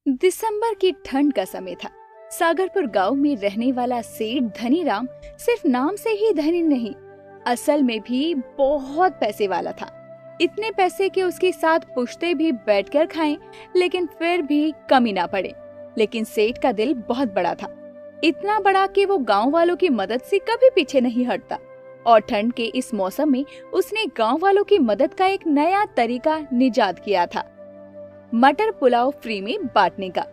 दिसंबर की ठंड का समय था। सागरपुर गांव में रहने वाला सेठ धनीराम सिर्फ नाम से ही धनी नहीं, असल में भी बहुत पैसे वाला था। इतने पैसे कि उसके साथ पुश्ते भी बैठकर खाएं, लेकिन फिर भी कमी ना पड़े। लेकिन सेठ का दिल बहुत बड़ा था, इतना बड़ा कि वो गांव वालों की मदद से कभी पीछे नहीं हटता। और ठंड के इस मौसम में उसने गांव वालों की मदद का एक नया तरीका निजात किया था, मटर पुलाव फ्री में बांटने का।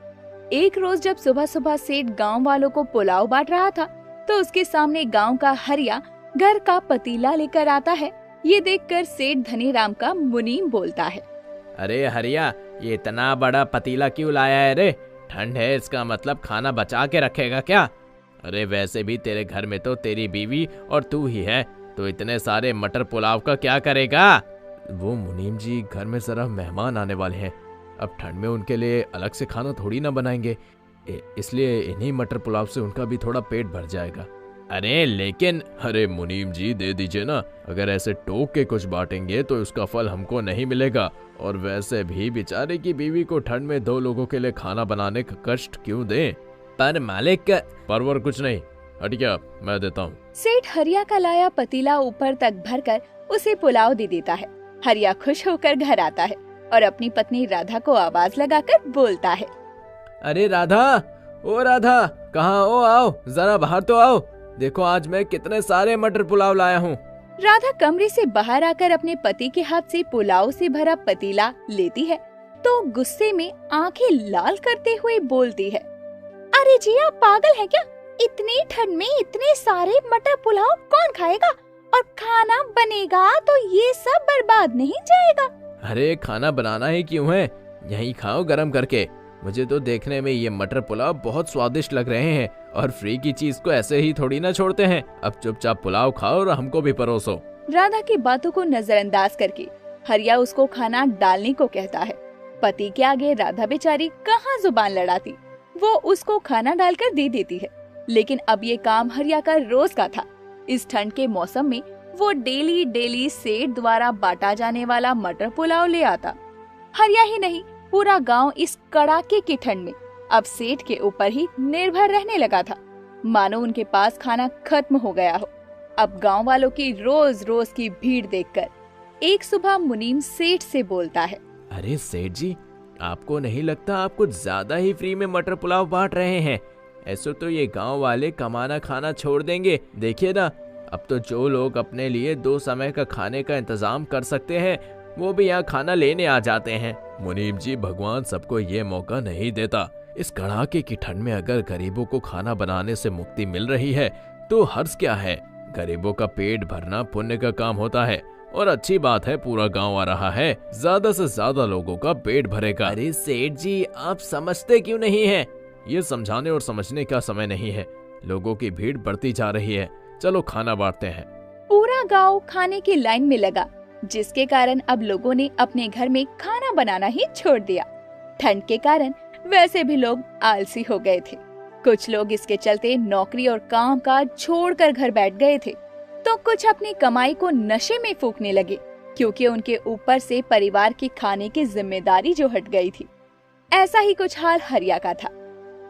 एक रोज जब सुबह सुबह सेठ गांव वालों को पुलाव बांट रहा था, तो उसके सामने गांव का हरिया घर का पतीला लेकर आता है। ये देखकर सेठ धनीराम का मुनीम बोलता है, अरे हरिया, ये इतना बड़ा पतीला क्यों लाया है रे? ठंड है, इसका मतलब खाना बचा के रखेगा क्या? अरे वैसे भी तेरे घर में तो तेरी बीवी और तू ही है, तो इतने सारे मटर पुलाव का क्या करेगा? वो मुनीम जी, घर में जरा मेहमान आने वाले हैं, अब ठंड में उनके लिए अलग से खाना थोड़ी ना बनाएंगे, इसलिए इन्हीं मटर पुलाव से उनका भी थोड़ा पेट भर जाएगा। अरे लेकिन, अरे मुनीम जी दे दीजिए ना, अगर ऐसे टोक के कुछ बांटेंगे तो उसका फल हमको नहीं मिलेगा, और वैसे भी बेचारे की बीवी को ठंड में 2 लोगों के लिए खाना बनाने का कष्ट क्यों दें? पर मालिक, परवर कुछ नहीं, हट गया, मैं देता हूँ। सेठ हरिया का लाया पतीला ऊपर तक भरकर उसे पुलाव दे देता है। हरिया खुश होकर घर आता है और अपनी पत्नी राधा को आवाज लगाकर बोलता है, अरे राधा, ओ राधा, कहाँ हो? आओ जरा बाहर तो आओ, देखो आज मैं कितने सारे मटर पुलाव लाया हूँ। राधा कमरे से बाहर आकर अपने पति के हाथ से पुलाव से भरा पतीला लेती है, तो गुस्से में आंखें लाल करते हुए बोलती है, अरे जी आप पागल हैं क्या? इतनी ठंड में इतने सारे मटर पुलाव कौन खाएगा? और खाना बनेगा तो ये सब बर्बाद नहीं जाएगा। अरे खाना बनाना ही क्यों है, यहीं खाओ गरम करके। मुझे तो देखने में ये मटर पुलाव बहुत स्वादिष्ट लग रहे हैं, और फ्री की चीज को ऐसे ही थोड़ी ना छोड़ते हैं। अब चुपचाप पुलाव खाओ और हमको भी परोसो। राधा की बातों को नजरअंदाज करके हरिया उसको खाना डालने को कहता है। पति के आगे राधा बेचारी कहाँ जुबान लड़ाती, वो उसको खाना डालकर दे देती है। लेकिन अब ये काम हरिया का रोज का था। इस ठंड के मौसम में वो डेली सेठ द्वारा बांटा जाने वाला मटर पुलाव ले आता। हरिया ही नहीं, पूरा गांव इस कड़ाके की ठंड में अब सेठ के ऊपर ही निर्भर रहने लगा था, मानो उनके पास खाना खत्म हो गया हो। अब गांव वालों की रोज रोज की भीड़ देखकर एक सुबह मुनीम सेठ से बोलता है, अरे सेठ जी, आपको नहीं लगता आप कुछ ज्यादा ही फ्री में मटर पुलाव बांट रहे हैं? ऐसे तो ये गांव वाले कमाना खाना छोड़ देंगे। देखिए ना, अब तो जो लोग अपने लिए 2 समय का खाने का इंतजाम कर सकते हैं, वो भी यहाँ खाना लेने आ जाते हैं। मुनीम जी, भगवान सबको ये मौका नहीं देता। इस कड़ाके की ठंड में अगर गरीबों को खाना बनाने से मुक्ति मिल रही है तो हर्ज क्या है? गरीबों का पेट भरना पुण्य का काम होता है, और अच्छी बात है पूरा गांव आ रहा है, ज्यादा से ज्यादा लोगों का पेट भरेगा। अरे सेठ जी, आप समझते क्यों नहीं हैं? ये समझाने और समझने का समय नहीं है, लोगों की भीड़ बढ़ती जा रही है, चलो खाना बांटते हैं। पूरा गांव खाने की लाइन में लगा, जिसके कारण अब लोगों ने अपने घर में खाना बनाना ही छोड़ दिया। ठंड के कारण वैसे भी लोग आलसी हो गए थे। कुछ लोग इसके चलते नौकरी और काम काज छोड़कर घर बैठ गए थे, तो कुछ अपनी कमाई को नशे में फूंकने लगे, क्योंकि उनके ऊपर से परिवार के खाने की जिम्मेदारी जो हट गई थी। ऐसा ही कुछ हाल हरिया का था,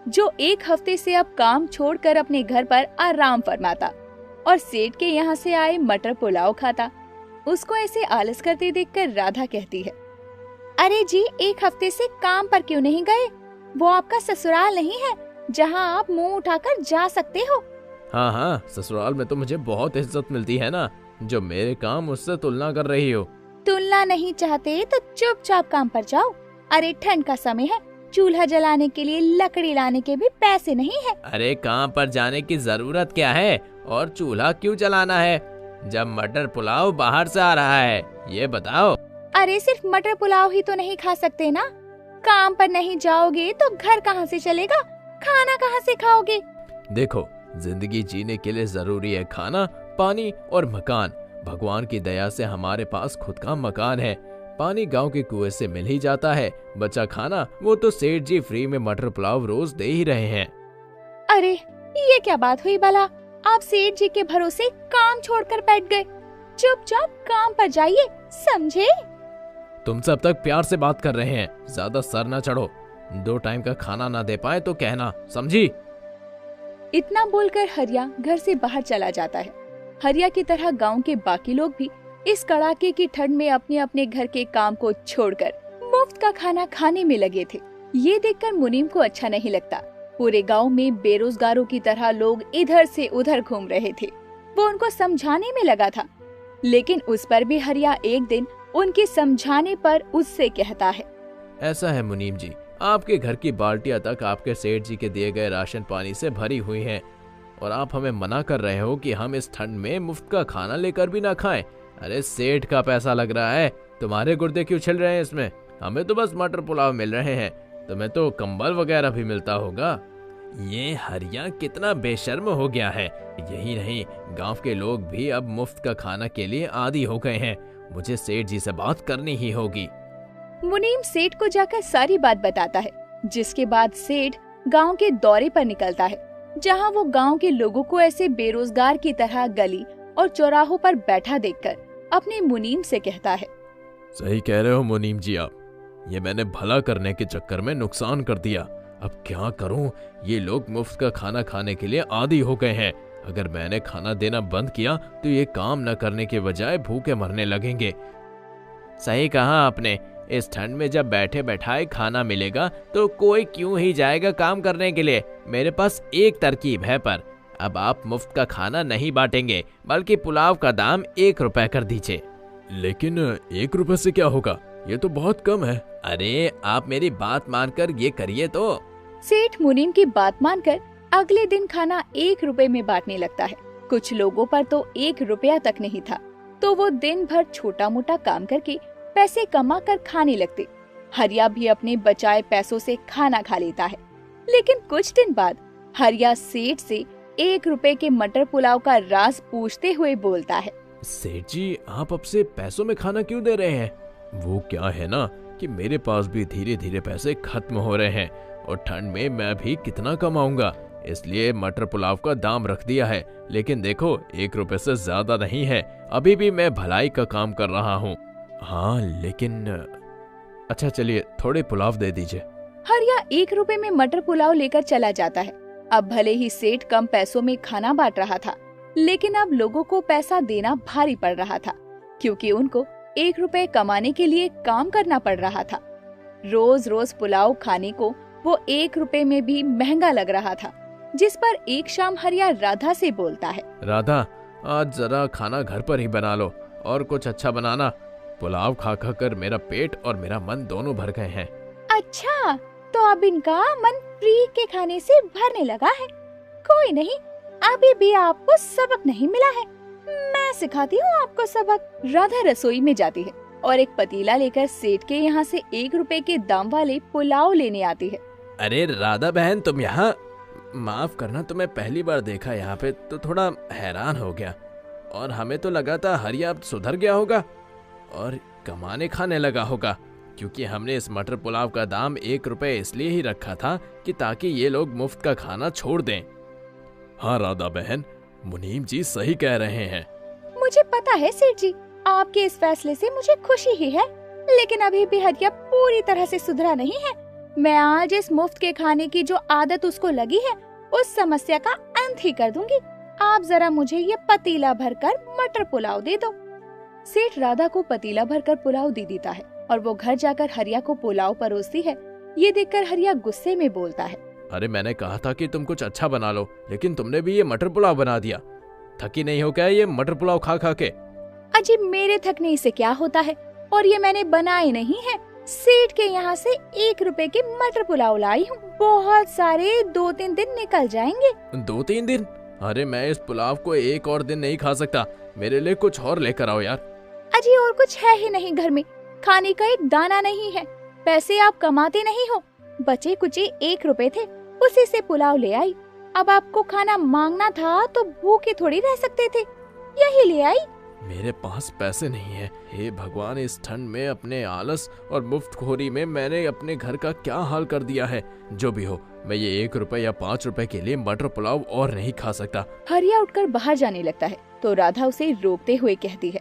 जो 1 हफ्ते से अब काम छोड़कर अपने घर पर आराम फरमाता और सेठ के यहाँ से आए मटर पुलाव खाता। उसको ऐसे आलस करते देखकर राधा कहती है, अरे जी 1 हफ्ते से काम पर क्यों नहीं गए? वो आपका ससुराल नहीं है जहाँ आप मुंह उठाकर जा सकते हो। हाँ हाँ, ससुराल में तो मुझे बहुत इज्जत मिलती है ना, जो मेरे काम उससे तुलना कर रही हो। तुलना नहीं चाहते तो चुपचाप काम पर जाओ। अरे ठंड का समय है, चूल्हा जलाने के लिए लकड़ी लाने के भी पैसे नहीं है। अरे काम पर जाने की जरूरत क्या है, और चूल्हा क्यों जलाना है जब मटर पुलाव बाहर से आ रहा है, ये बताओ। अरे सिर्फ मटर पुलाव ही तो नहीं खा सकते ना, काम पर नहीं जाओगे तो घर कहाँ से चलेगा, खाना कहाँ से खाओगे? देखो, जिंदगी जीने के लिए जरूरी है खाना, पानी और मकान। भगवान की दया से हमारे पास खुद का मकान है, पानी गांव के कुएं से मिल ही जाता है, बचा खाना वो तो सेठ जी फ्री में मटर पुलाव रोज दे ही रहे हैं। अरे ये क्या बात हुई भला, आप सेठ जी के भरोसे काम छोड़कर बैठ गए। चुपचाप काम पर जाइए, समझे? तुम सब तक प्यार से बात कर रहे हैं, ज्यादा सर न चढ़ो। 2 टाइम का खाना ना दे पाए तो कहना, समझी? इतना बोलकर हरिया घर से बाहर चला जाता है। हरिया की तरह गांव के बाकी लोग भी इस कड़ाके की ठंड में अपने अपने घर के काम को छोड़कर मुफ्त का खाना खाने में लगे थे। ये देखकर मुनीम को अच्छा नहीं लगता। पूरे गांव में बेरोजगारों की तरह लोग इधर से उधर घूम रहे थे। वो उनको समझाने में लगा था, लेकिन उस पर भी हरिया एक दिन उनके समझाने पर उससे कहता है, ऐसा है मुनीम जी, आपके घर की बाल्टियां तक आपके सेठ जी के दिए गए राशन पानी से भरी हुई हैं और आप हमें मना कर रहे हो कि हम इस ठंड में मुफ्त का खाना लेकर भी ना खाएं। अरे सेठ का पैसा लग रहा है, तुम्हारे गुर्दे क्यों छिल रहे हैं इसमें? हमें तो बस मटर पुलाव मिल रहे हैं, तुम्हें तो कंबल वगैरह भी मिलता होगा। ये हरिया कितना बेशर्म हो गया है। यही नहीं, गांव के लोग भी अब मुफ्त का खाना के लिए आदी हो गए हैं। मुझे सेठ जी से बात करनी ही होगी। मुनीम सेठ को जाकर सारी बात बताता है, जिसके बाद सेठ गांव के दौरे पर निकलता है, जहां वो गांव के लोगों को ऐसे बेरोजगार की तरह गली और चौराहों पर बैठा देखकर अपने मुनीम से कहता है, सही कह रहे हो मुनीम जी आप, ये मैंने भला करने के चक्कर में नुकसान कर दिया। अब क्या करूं, ये लोग मुफ्त का खाना खाने के लिए आदी हो गए हैं। अगर मैंने खाना देना बंद किया तो ये काम न करने के बजाय भूखे मरने लगेंगे। सही कहा आपने, इस ठंड में जब बैठे बैठाए खाना मिलेगा तो कोई क्यों ही जाएगा काम करने के लिए। मेरे पास एक तरकीब है, पर अब आप मुफ्त का खाना नहीं बांटेंगे, बल्कि पुलाव का दाम 1 रुपए कर दीजिए। लेकिन 1 रुपए से क्या होगा, ये तो बहुत कम है। अरे आप मेरी बात मानकर ये करिए तो। सेठ मुनीम की बात मानकर अगले दिन खाना 1 रुपए में बांटने लगता है। कुछ लोगों पर तो 1 रुपया तक नहीं था, तो वो दिन भर छोटा मोटा काम करके पैसे कमा कर खाने लगते। हरिया भी अपने बचाए पैसों से खाना खा लेता है। लेकिन कुछ दिन बाद हरिया सेठ से 1 रुपए के मटर पुलाव का राज पूछते हुए बोलता है, सेठ जी आप अब से पैसों में खाना क्यों दे रहे हैं? वो क्या है ना कि मेरे पास भी धीरे धीरे पैसे खत्म हो रहे हैं और ठंड में मैं भी कितना कमाऊंगा, इसलिए मटर पुलाव का दाम रख दिया है। लेकिन देखो 1 रुपए से ज्यादा नहीं है, अभी भी मैं भलाई का काम कर रहा हूँ। हाँ लेकिन अच्छा चलिए थोड़े पुलाव दे दीजिए। हरिया 1 रुपए में मटर पुलाव लेकर चला जाता है। अब भले ही सेठ कम पैसों में खाना बांट रहा था, लेकिन अब लोगों को पैसा देना भारी पड़ रहा था, क्योंकि उनको 1 रुपए कमाने के लिए काम करना पड़ रहा था। रोज रोज पुलाव खाने को वो 1 रुपए में भी महंगा लग रहा था, जिस पर एक शाम हरिया राधा से बोलता है, राधा आज जरा खाना घर पर ही बना लो और कुछ अच्छा बनाना। पुलाव खा खा कर मेरा पेट और मेरा मन दोनों भर गए हैं। अच्छा, तो अब इनका मन फ्री के खाने से भरने लगा है। कोई नहीं, अभी भी आपको सबक नहीं मिला है, मैं सिखाती हूँ आपको सबक। राधा रसोई में जाती है और एक पतीला लेकर सेठ के यहाँ से 1 रुपए के दाम वाले पुलाव लेने आती है। अरे राधा बहन तुम यहाँ? माफ करना, तुम्हें पहली बार देखा यहाँ पे तो थोड़ा हैरान हो गया, और हमें तो लगा था हरिया अब सुधर गया होगा और कमाने खाने लगा होगा, क्योंकि हमने इस मटर पुलाव का दाम 1 रुपए इसलिए ही रखा था कि ताकि ये लोग मुफ्त का खाना छोड़ दें। हाँ राधा बहन, मुनीम जी सही कह रहे हैं। मुझे पता है सेठ जी, आपके इस फैसले से मुझे खुशी ही है, लेकिन अभी भी हरिया पूरी तरह से सुधरा नहीं है। मैं आज इस मुफ्त के खाने की जो आदत उसको लगी है, उस समस्या का अंत ही कर दूंगी। आप जरा मुझे ये पतीला भरकर मटर पुलाव दे दो। सेठ राधा को पतीला भरकर पुलाव दे देता है और वो घर जाकर हरिया को पुलाव परोसती है। ये देखकर हरिया गुस्से में बोलता है, अरे मैंने कहा था कि तुम कुछ अच्छा बना लो, लेकिन तुमने भी ये मटर पुलाव बना दिया। थकी नहीं हो क्या ये मटर पुलाव खा खा के? अजी मेरे थकने से क्या होता है, और ये मैंने बनाए नहीं है, सेठ के यहाँ से 1 रुपए के मटर पुलाव लाई हूँ। बहुत सारे 2-3 दिन निकल जाएंगे। 2-3 दिन? अरे मैं इस पुलाव को 1 और दिन नहीं खा सकता, मेरे लिए कुछ और लेकर आओ यार। अजी और कुछ है ही नहीं घर में, खाने का एक दाना नहीं है, पैसे आप कमाते नहीं हो, बचे कुचे 1 रुपए थे, उसी से पुलाव ले आई। अब आपको खाना मांगना था तो भूखे थोड़ी रह सकते थे, यही ले आई। मेरे पास पैसे नहीं है। हे भगवान, इस ठंड में अपने आलस और मुफ्तखोरी में मैंने अपने घर का क्या हाल कर दिया है। जो भी हो, मैं ये 1 रुपए या 5 रुपए के लिए मटर पुलाव और नहीं खा सकता। हरिया उठकर बाहर जाने लगता है तो राधा उसे रोकते हुए कहती है,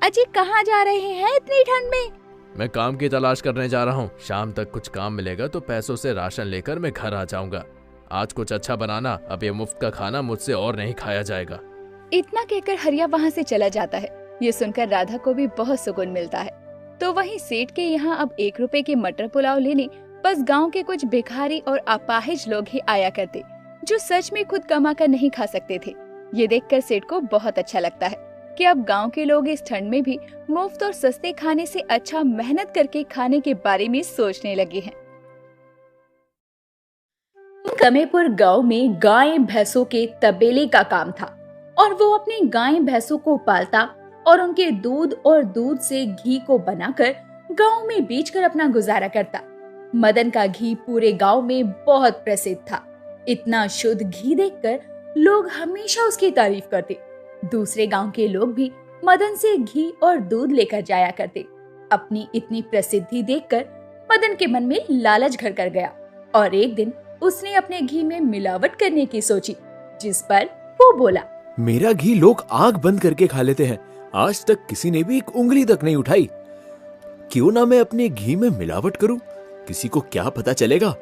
अजी कहाँ जा रहे हैं इतनी ठंड में? मैं काम की तलाश करने जा रहा हूँ। शाम तक कुछ काम मिलेगा तो पैसों से राशन लेकर मैं घर आ जाऊंगा। आज कुछ अच्छा बनाना, अब ये मुफ्त का खाना मुझसे और नहीं खाया जाएगा। इतना कहकर हरिया वहाँ से चला जाता है। ये सुनकर राधा को भी बहुत सुकून मिलता है। तो वहीं सेठ के यहाँ अब 1 रुपए के मटर पुलाव लेने बस गांव के कुछ भिखारी और अपाहिज लोग ही आया करते, जो सच में खुद कमा कर नहीं खा सकते थे। ये देखकर सेठ को बहुत अच्छा लगता है कि अब गांव के लोग इस ठंड में भी मुफ्त और सस्ते खाने से अच्छा मेहनत करके खाने के बारे में सोचने लगे हैं। कमेपुर गांव में गाय भैंसों के तबेले का काम था और वो अपनी गाय भैंसों को पालता और उनके दूध और दूध से घी को बनाकर गांव में बेचकर अपना गुजारा करता। मदन का घी पूरे गांव में बहुत प्रसिद्ध था। इतना शुद्ध घी देखकर लोग हमेशा उसकी तारीफ करते। दूसरे गांव के लोग भी मदन से घी और दूध लेकर जाया करते। अपनी इतनी प्रसिद्धि देखकर मदन के मन में लालच घर कर गया और एक दिन उसने अपने घी में मिलावट करने की सोची, जिस पर वो बोला, मेरा घी लोग आंख बंद करके खा लेते हैं, आज तक किसी ने भी एक उंगली तक नहीं उठाई। क्यों ना मैं अपने घी में मिलावट करूं, किसी को क्या पता चलेगा।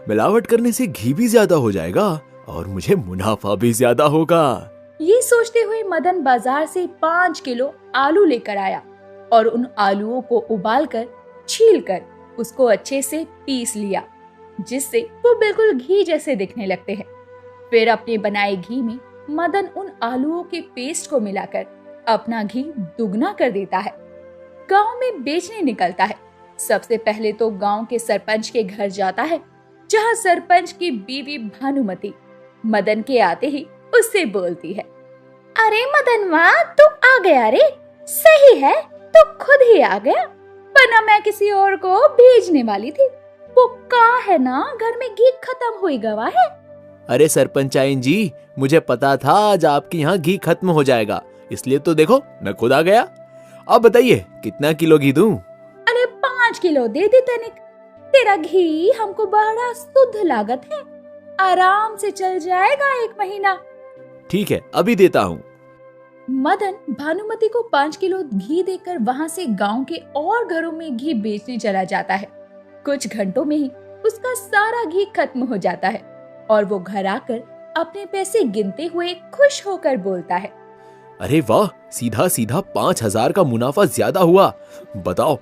मिलावट करने से घी भी ज्यादा हो जाएगा और मुझे मुनाफा भी ज्यादा होगा। ये सोचते हुए मदन बाजार से 5 किलो आलू लेकर आया और उन आलूओं को उबालकर छीलकर उसको अच्छे से पीस लिया, जिससे वो बिल्कुल घी जैसे दिखने लगते हैं। फिर अपने बनाए घी में मदन उन आलूओं के पेस्ट को मिलाकर अपना घी दुगना कर देता है। गांव में बेचने निकलता है। सबसे पहले तो गांव के सरपंच के घर जाता है, जहां सरपंच की बीवी भानुमति मदन के आते ही उससे बोलती है, अरे मदनवा, तू आ गया रे, सही है, तू खुद ही आ गया, वरना मैं किसी और को भेजने वाली थी। वो कहा है ना, घर में घी खत्म हुई गवा है। अरे सरपंचाइन जी, मुझे पता था आज आपके यहाँ घी खत्म हो जाएगा, इसलिए तो देखो मैं खुद आ गया। अब बताइए कितना किलो घी दूं? अरे 5 किलो दे दे तनिक, तेरा घी हमको बड़ा शुद्ध लागत है, आराम से चल जाएगा 1 महीना। ठीक है, अभी देता हूँ। मदन भानुमति को 5 किलो घी देकर वहाँ से गांव के और घरों में घी बेचने चला जाता है। कुछ घंटों में ही उसका सारा घी खत्म हो जाता है और वो घर आकर अपने पैसे गिनते हुए खुश होकर बोलता है, अरे वाह, सीधा सीधा 5,000 का मुनाफा ज्यादा हुआ। बताओ,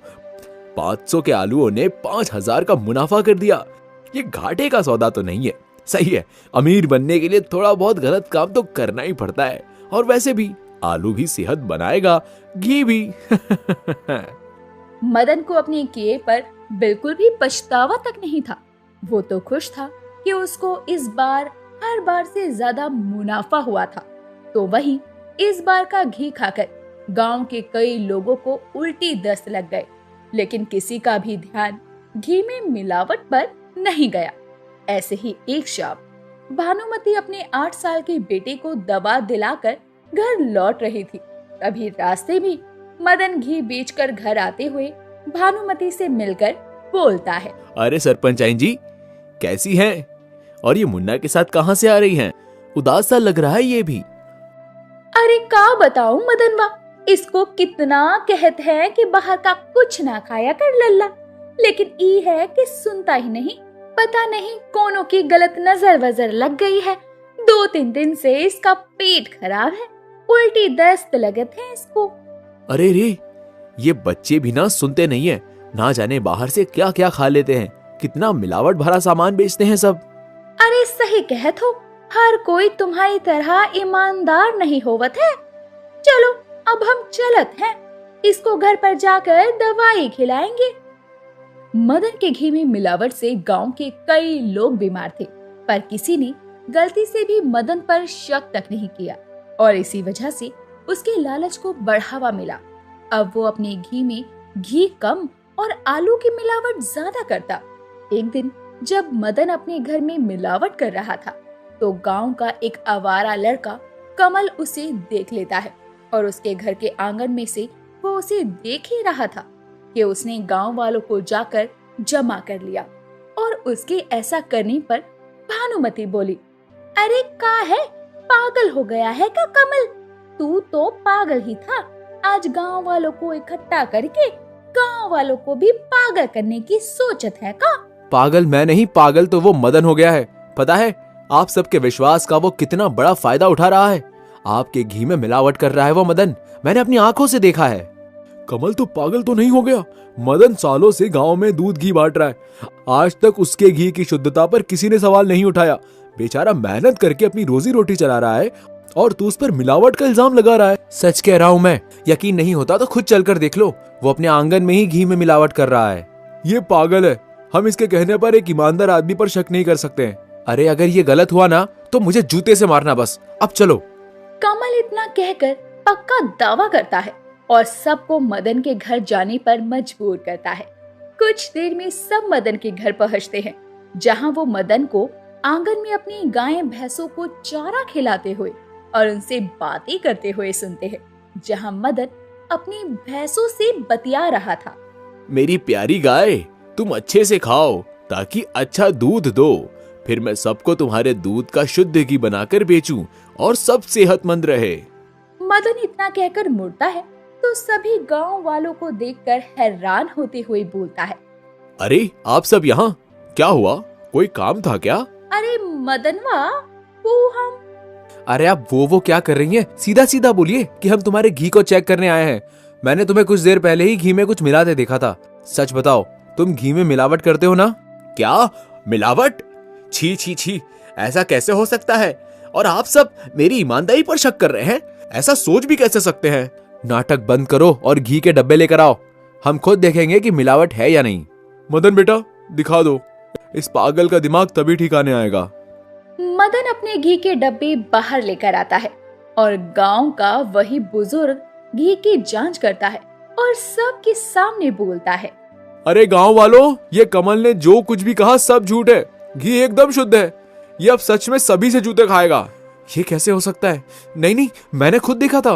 500 के आलूओं ने 5,000 का मुनाफा कर दिया। ये घाटे का सौदा तो नहीं है। सही है, अमीर बनने के लिए थोड़ा बहुत गलत काम तो करना ही पड़ता है, और वैसे भी आलू भी सेहत बनाएगा, घी भी। मदन को अपने किए पर बिल्कुल भी पछतावा तक नहीं था। वो तो खुश था कि उसको इस बार हर बार से ज्यादा मुनाफा हुआ था। तो वहीं इस बार का घी खाकर गांव के कई लोगों को उल्टी दस्त लग गए, लेकिन किसी का भी ध्यान घी में मिलावट पर नहीं गया। ऐसे ही एक शाम भानुमति अपने 8 साल के बेटे को दवा दिलाकर घर लौट रही थी। तभी रास्ते में मदन घी बेचकर घर आते हुए भानुमति से मिलकर बोलता है, अरे सरपंचाइन जी, कैसी हैं? और ये मुन्ना के साथ कहाँ से आ रही हैं? उदास सा लग रहा है ये भी। अरे का बताऊं मदनवा, इसको कितना कहते हैं कि बाहर का कुछ ना खाया कर लल्ला, लेकिन ई है कि सुनता ही नहीं। पता नहीं कौनों की गलत नजर वजर लग गई है। 2-3 दिन से इसका पेट खराब है, उल्टी दस्त लगत है इसको। अरे रे, ये बच्चे भी ना सुनते नहीं है, ना जाने बाहर से क्या क्या खा लेते हैं, कितना मिलावट भरा सामान बेचते हैं सब। अरे सही कहत हो, हर कोई तुम्हारी तरह ईमानदार नहीं होवत है। चलो अब हम चलत हैं, इसको घर पर जाकर दवाई खिलाएंगे। मदन के घी में मिलावट से गांव के कई लोग बीमार थे, पर किसी ने गलती से भी मदन पर शक तक नहीं किया और इसी वजह से उसके लालच को बढ़ावा मिला। अब वो अपने घी में घी कम और आलू की मिलावट ज्यादा करता। एक दिन जब मदन अपने घर में मिलावट कर रहा था, तो गांव का एक आवारा लड़का कमल उसे देख लेता है और उसके घर के आंगन में से वो उसे देख ही रहा था कि उसने गांव वालों को जाकर जमा कर लिया। और उसके ऐसा करने पर भानुमति बोली, अरे का है, पागल हो गया है क्या कमल? तू तो पागल ही था। आज गांव वालों को इकट्ठा करके गांव वालों को भी पागल करने की सोचत है का? पागल मैं नहीं, पागल तो वो मदन हो गया है। पता है आप सबके विश्वास का वो कितना बड़ा फायदा उठा रहा है। आपके घी में मिलावट कर रहा है वो मदन, मैंने अपनी आंखों से देखा है। कमल तो पागल तो नहीं हो गया? मदन सालों से गांव में दूध घी बांट रहा है, आज तक उसके घी की शुद्धता पर किसी ने सवाल नहीं उठाया। बेचारा मेहनत करके अपनी रोजी रोटी चला रहा है और तू उस पर मिलावट का इल्जाम लगा रहा है। सच कह रहा हूं मैं, यकीन नहीं होता तो खुद चलकर देख लो, वो अपने आंगन में ही घी में मिलावट कर रहा है। ये पागल है, हम इसके कहने पर एक ईमानदार आदमी पर शक नहीं कर सकते हैं। अरे अगर ये गलत हुआ ना तो मुझे जूते से मारना बस। अब चलो। कमल इतना कहकर पक्का दावा करता है और सबको मदन के घर जाने पर मजबूर करता है। कुछ देर में सब मदन के घर पहुंचते हैं, जहां वो मदन को आंगन में अपनी गायें भैंसों को चारा खिलाते हुए और उनसे बातें करते हुए सुनते हैं, जहां मदन अपनी भैंसों से बतिया रहा था। मेरी प्यारी गाय, तुम अच्छे से खाओ ताकि अच्छा दूध दो, फिर मैं सबको तुम्हारे दूध का शुद्ध घी बनाकर बेचूं और सब सेहतमंद रहे। मदन इतना कहकर मुड़ता है तो सभी गांव वालों को देखकर हैरान होते हुए बोलता है, अरे आप सब यहाँ, क्या हुआ, कोई काम था क्या? अरे मदनवा, वो हम। अरे आप वो क्या कर रही हैं? सीधा सीधा बोलिए कि हम तुम्हारे घी को चेक करने आए हैं। मैंने तुम्हें कुछ देर पहले ही घी में कुछ मिलाते देखा था। सच बताओ, तुम घी में मिलावट करते हो ना? क्या मिलावट? छी छी छी, ऐसा कैसे हो सकता है? और आप सब मेरी ईमानदारी पर शक कर रहे हैं? ऐसा सोच भी कैसे सकते हैं? नाटक बंद करो और घी के डब्बे लेकर आओ, हम खुद देखेंगे कि मिलावट है या नहीं। मदन बेटा दिखा दो, इस पागल का दिमाग तभी ठिकाने आएगा। मदन अपने घी के डब्बे बाहर लेकर आता है और गांव का वही बुजुर्ग घी की जांच करता है और सबके सामने बोलता है, अरे गांव वालों, ये कमल ने जो कुछ भी कहा सब झूठ है, घी एकदम शुद्ध है। ये अब सच में सभी से जूते खाएगा। ये कैसे हो सकता है? नहीं, मैंने खुद देखा था।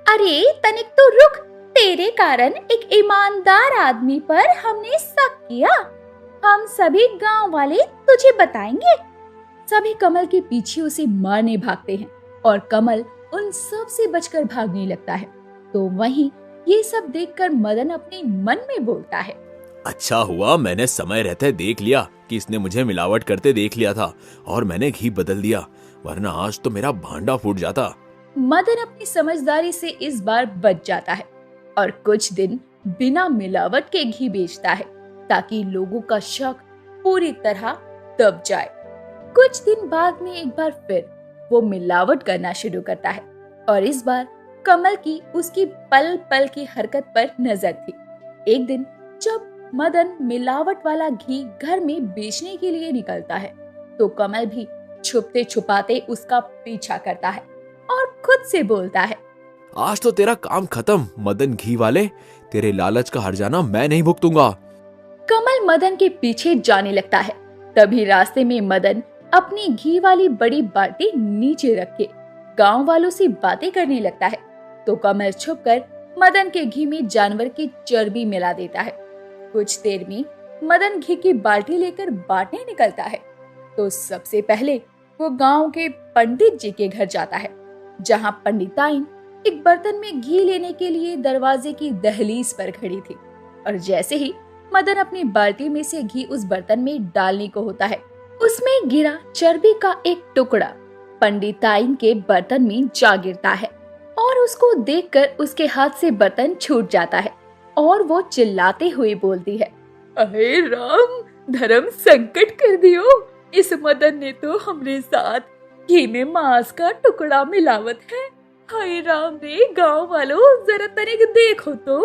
अरे तनिक तो रुक, तेरे कारण एक ईमानदार आदमी पर हमने शक किया। हम सभी गांव वाले तुझे बताएंगे। सभी कमल के पीछे उसे मारने भागते हैं और कमल उन सब से बचकर भागने लगता है। तो वहीं ये सब देखकर मदन अपने मन में बोलता है, अच्छा हुआ मैंने समय रहते देख लिया कि इसने मुझे मिलावट करते देख लिया था और मैंने घी बदल दिया, वरना आज तो मेरा भांडा फूट जाता। मदन अपनी समझदारी से इस बार बच जाता है और कुछ दिन बिना मिलावट के घी बेचता है ताकि लोगों का शक पूरी तरह दब जाए। कुछ दिन बाद में एक बार फिर वो मिलावट करना शुरू करता है और इस बार कमल की उसकी पल पल की हरकत पर नजर थी। एक दिन जब मदन मिलावट वाला घी घर में बेचने के लिए निकलता है तो कमल भी छुपते छुपाते उसका पीछा करता है और खुद से बोलता है, आज तो तेरा काम खत्म मदन घी वाले, तेरे लालच का हर्जाना मैं नहीं भुगतूंगा। कमल मदन के पीछे जाने लगता है। तभी रास्ते में मदन अपनी घी वाली बड़ी बाल्टी नीचे रख के गाँव वालों से बातें करने लगता है। तो कमल छुपकर मदन के घी में जानवर की चर्बी मिला देता है। कुछ देर में मदन घी की बाल्टी लेकर बांटने निकलता है तो सबसे पहले वो गांव के पंडित जी के घर जाता है, जहां पंडिताइन एक बर्तन में घी लेने के लिए दरवाजे की दहलीज पर खड़ी थी। और जैसे ही मदन अपनी बाल्टी में से घी उस बर्तन में डालने को होता है, उसमें गिरा चर्बी का एक टुकड़ा पंडिताइन के बर्तन में जा गिरता है और उसको देखकर उसके हाथ से बर्तन छूट जाता है और वो चिल्लाते हुए बोलती है, अरे राम, धर्म संकट कर दियो, इस मदन ने तो हमरे साथ घी में मांस का टुकड़ा मिलावत है। हाय राम रे, गांव वालों जरा तनिक देखो तो।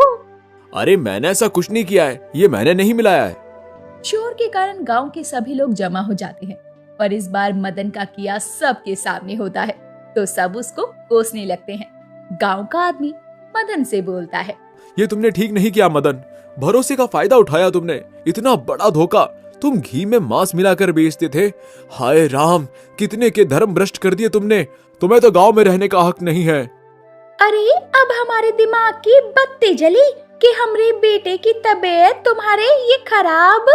अरे मैंने ऐसा कुछ नहीं किया है, ये मैंने नहीं मिलाया है। शोर के कारण गांव के सभी लोग जमा हो जाते हैं और इस बार मदन का किया सबके सामने होता है तो सब उसको कोसने लगते हैं। गांव का आदमी मदन से बोलता है, ये तुमने ठीक नहीं किया मदन, भरोसे का फायदा उठाया तुमने, इतना बड़ा धोखा, तुम घी में मांस मिलाकर बेचते थे। हाय राम, कितने के धर्म भ्रष्ट कर दिए तुमने, तुम्हें तो गांव में रहने का हक नहीं है। अरे अब हमारे दिमाग की बत्ती जली कि हमारे बेटे की तबीयत तुम्हारे ये खराब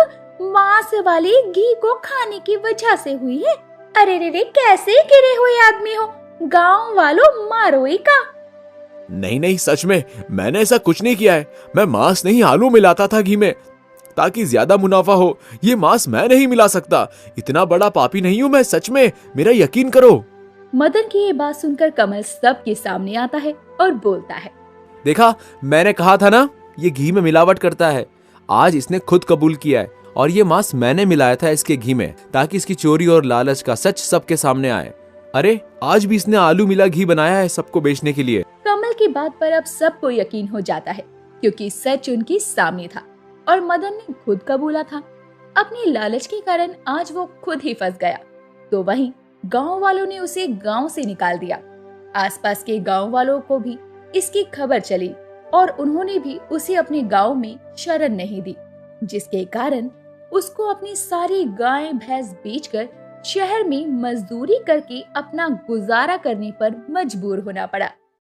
मांस वाली घी को खाने की वजह से हुई है। अरे रे रे, कैसे गिरे हुए आदमी हो, गांव वालों मारो ही का। नहीं नहीं, सच में मैंने ऐसा कुछ नहीं किया है। मैं मांस नहीं आलू मिलाता था घी में ताकि ज्यादा मुनाफा हो। ये मांस मैं नहीं मिला सकता। इतना बड़ा पापी नहीं हूं मैं, सच में, मेरा यकीन करो। मदन की ये बात सुनकर कमल सबके सामने आता है और बोलता है, देखा, मैंने कहा था ना, ये घी में मिलावट करता है। आज इसने खुद कबूल किया है और ये मांस मैंने मिलाया था इसके घी में ताकि इसकी चोरी और लालच का सच सबके सामने आए। अरे आज भी इसने आलू मिला घी बनाया है सबको बेचने के लिए। कमल की बात पर अब सबको यकीन हो जाता है क्योंकि सच उनके सामने था और मदन ने खुद कबूला था। अपनी लालच के कारण आज वो खुद ही फंस गया। तो वहीं गांव वालों ने उसे गांव से निकाल दिया। आसपास के गांव वालों को भी इसकी खबर चली और उन्होंने भी उसे अपने गांव में शरण नहीं दी, जिसके कारण उसको अपनी सारी गाय भैंस बेचकर शहर में मजदूरी करके अपना गुजारा करने पर मजबूर होना पड़ा।